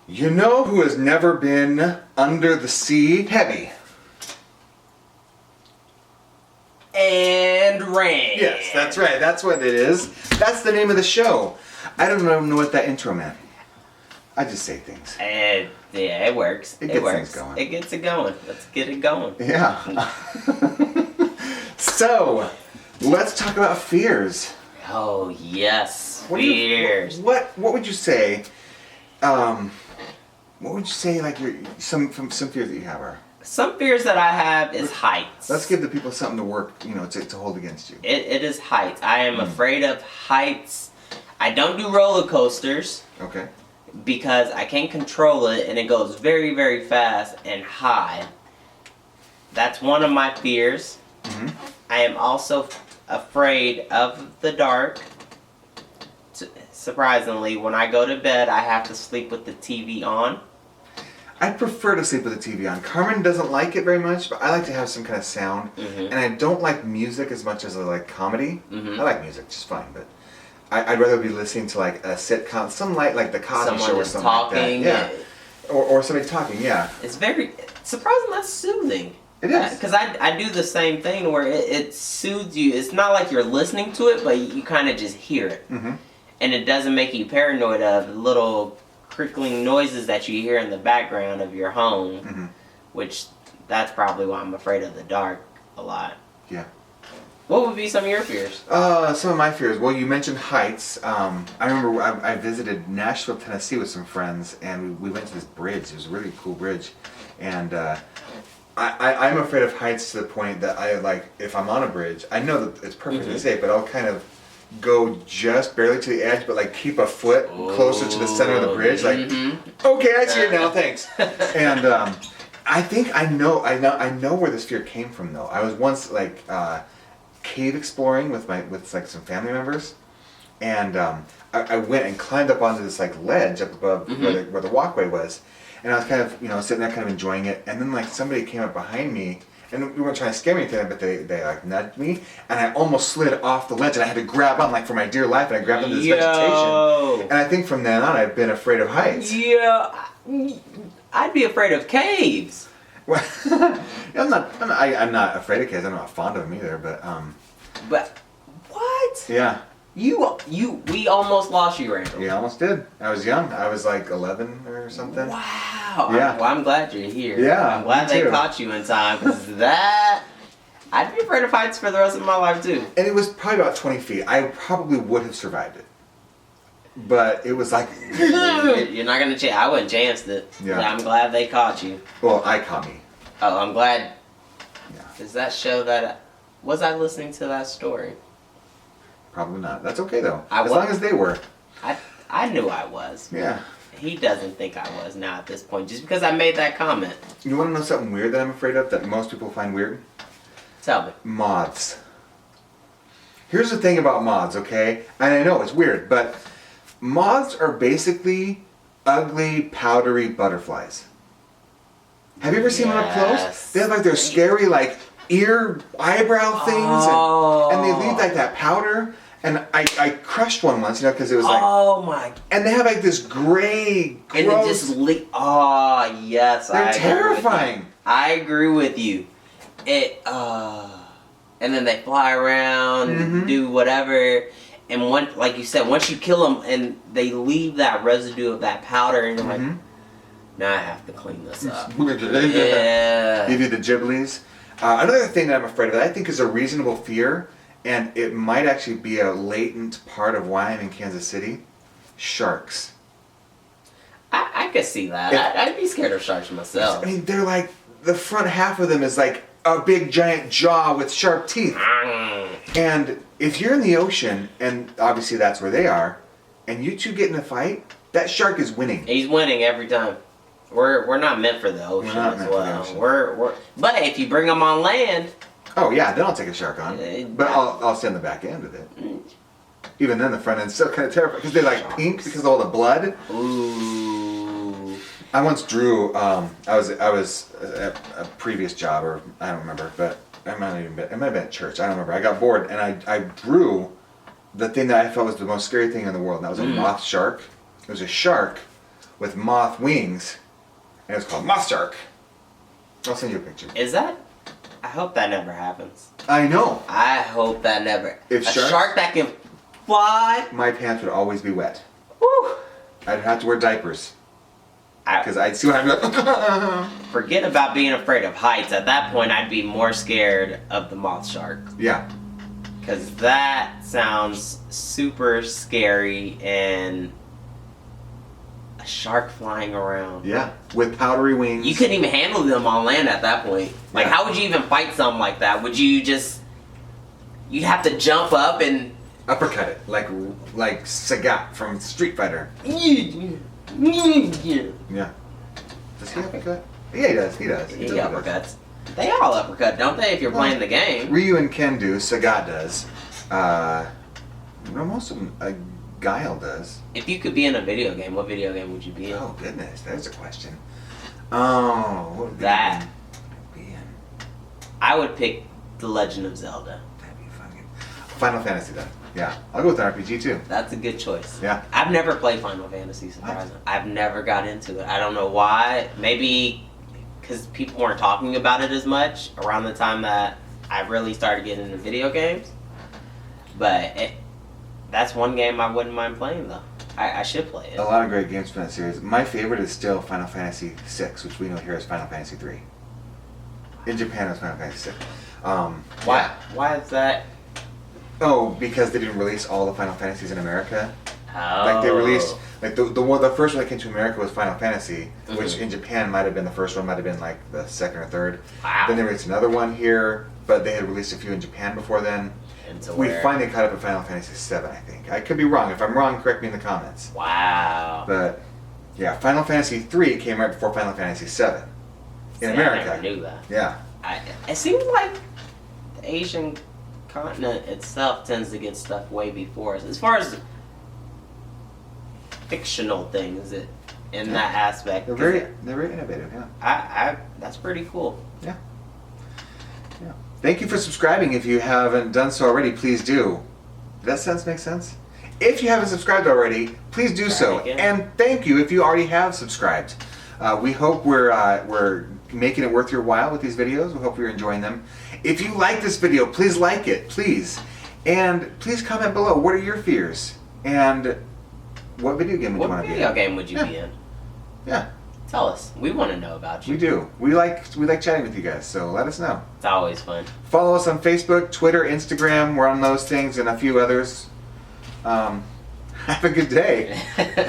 You know who has never been under the sea? Hebby. And Rand. Yes, that's right. That's what it is. That's the name of the show. I don't even know what that intro meant. I just say things. Yeah, it works. It gets works. things going. It gets it going. Let's get it going. Yeah. So, let's talk about fears. Oh yes, fears. What would you say? What would you say? Like some fears that you have are. Some fears that I have is heights. Let's give the people something to work, to hold against you. It is heights. I am afraid of heights. I don't do roller coasters. Okay. Because I can't control it and it goes very, very fast and high. That's one of my fears. Mm-hmm. I am also afraid of the dark. Surprisingly, when I go to bed, I have to sleep with the TV on. I prefer to sleep with the TV on. Karmen doesn't like it very much, but I like to have some kind of sound. Mm-hmm. And I don't like music as much as I like comedy. Mm-hmm. I like music just fine, but I'd rather be listening to like a sitcom, some like the Cosby Show or something talking, like that. Yeah. Or somebody talking, yeah. It's very surprisingly that's soothing. It is. Because I do the same thing where it soothes you. It's not like you're listening to it, but you kind of just hear it. Mm-hmm. And it doesn't make you paranoid of little crickling noises that you hear in the background of your home. Mm-hmm. Which, that's probably why I'm afraid of the dark a lot. Yeah. What would be some of your fears? Some of my fears. Well, you mentioned heights. I remember I visited Nashville, Tennessee with some friends, and we went to this bridge. It was a really cool bridge. And I'm afraid of heights to the point that if I'm on a bridge, I know that it's perfectly safe, but I'll kind of go just barely to the edge, but keep a foot closer to the center of the bridge. Okay, I see it now, thanks. And I think I know where this fear came from, though. I was once cave exploring with some family members, and I went and climbed up onto this ledge up above where the walkway was, and I was kind of sitting there kind of enjoying it, and then somebody came up behind me, and we weren't trying to scare me or anything, but they nudged me, and I almost slid off the ledge, and I had to grab on for my dear life, and I grabbed onto this vegetation, and I think from then on I've been afraid of heights. Yeah, I'd be afraid of caves. Well, I'm not afraid of kids. I'm not fond of them either. But what? Yeah. We almost lost you, Randall. Yeah, almost did. I was young. I was 11 or something. Wow. Yeah. I'm glad you're here. Yeah. I'm glad they caught you in time, because I'd be afraid of heights for the rest of my life too. And it was probably about 20 feet. I probably would have survived it. But it was You're not gonna chance. I wouldn't chance it. Yeah. I'm glad they caught you. Well, I caught me. Oh, I'm glad. Yeah. Does that show that? Was I listening to that story? Probably not. That's okay though. As long as they were. I knew I was. Yeah. He doesn't think I was now at this point, just because I made that comment. You want to know something weird that I'm afraid of that most people find weird? Tell me. Moths. Here's the thing about moths, okay? And I know it's weird, but moths are basically ugly, powdery butterflies. Have you ever seen them up close? They have their scary ear, eyebrow things, and they leave that powder. And I crushed one once, because it was Oh my! And they have this gray, gross. And it just Oh yes, they're terrifying. I agree with you. And then they fly around, do whatever. And like you said, once you kill them, and they leave that residue of that powder, and you're now I have to clean this up. Yeah. Give you the gibblies. Another thing that I'm afraid of that I think is a reasonable fear, and it might actually be a latent part of why I'm in Kansas City: sharks. I could see that. I'd be scared of sharks myself. I mean, they're the front half of them is a big giant jaw with sharp teeth. And if you're in the ocean, and obviously that's where they are, and you two get in a fight, that shark is winning. He's winning every time. We're not meant for the ocean as well. But if you bring them on land. Oh yeah, then I'll take a shark on. But I'll stay on the back end of it. Even then, the front end's still kind of terrifying because they're pink because of all the blood. Ooh. I once drew. I was at a previous job, or I don't remember, but it might have been at church. I don't remember. I got bored and I drew the thing that I felt was the most scary thing in the world, and that was a moth shark. It was a shark with moth wings, and it's called Moth Shark. I'll send you a picture. Is that? I hope that never happens. I know. I hope that never. If a sharks- shark that can fly. My pants would always be wet. Woo. I'd have to wear diapers. Because I'd see what I'm like. Forget about being afraid of heights. At that point, I'd be more scared of the moth shark. Yeah. Because that sounds super scary and a shark flying around. Yeah. With powdery wings. You couldn't even handle them on land at that point. Like, Yeah. how would you even fight something like that? Would you just... You'd have to jump up and... Uppercut it. Like Sagat from Street Fighter. Yeah. Yeah. Does he uppercut? Yeah, he does. He does. He totally uppercuts. They all uppercut, don't they, if you're playing the game? Ryu and Ken do. Sagat does. No, most of them. Guile does. If you could be in a video game, what video game would you be in? Oh, goodness. There's a question. Oh, what would That. be in? I would pick The Legend of Zelda. That'd be fucking... Final Fantasy, then. Yeah. I'll go with an RPG, too. That's a good choice. Yeah. I've never played Final Fantasy, surprisingly. I've never got into it. I don't know why. Maybe because people weren't talking about it as much around the time that I really started getting into video games. But that's one game I wouldn't mind playing, though. I should play it. A lot of great games from that series. My favorite is still Final Fantasy VI, which we know here as Final Fantasy III. In Japan, it's Final Fantasy VI. Why? Why is that? Oh, because they didn't release all the Final Fantasies in America. Oh. Like they released, like the first one that came to America was Final Fantasy, which in Japan might have been the first one, might have been like the second or third. Wow. Then they released another one here, but they had released a few in Japan before then. We finally caught up with Final Fantasy VII, I think. I could be wrong. If I'm wrong, correct me in the comments. Wow. But yeah, Final Fantasy III came right before Final Fantasy VII in America. I never knew that. Yeah. It seems like the Asian continent itself tends to get stuff way before us. As far as fictional things in that aspect. They're very innovative, yeah. That's pretty cool. Yeah. Yeah. Thank you for subscribing. If you haven't done so already, please do. Does that make sense? If you haven't subscribed already, please do so. again. And thank you if you already have subscribed. We hope we're making it worth your while with these videos. We hope you're enjoying them. If you like this video, please like it, please. And please comment below. What are your fears? And what video game would you want to be in? What video game would you be in? Yeah. Tell us. We want to know about you. We do. We like chatting with you guys, so let us know. It's always fun. Follow us on Facebook, Twitter, Instagram. We're on those things and a few others. Have a good day.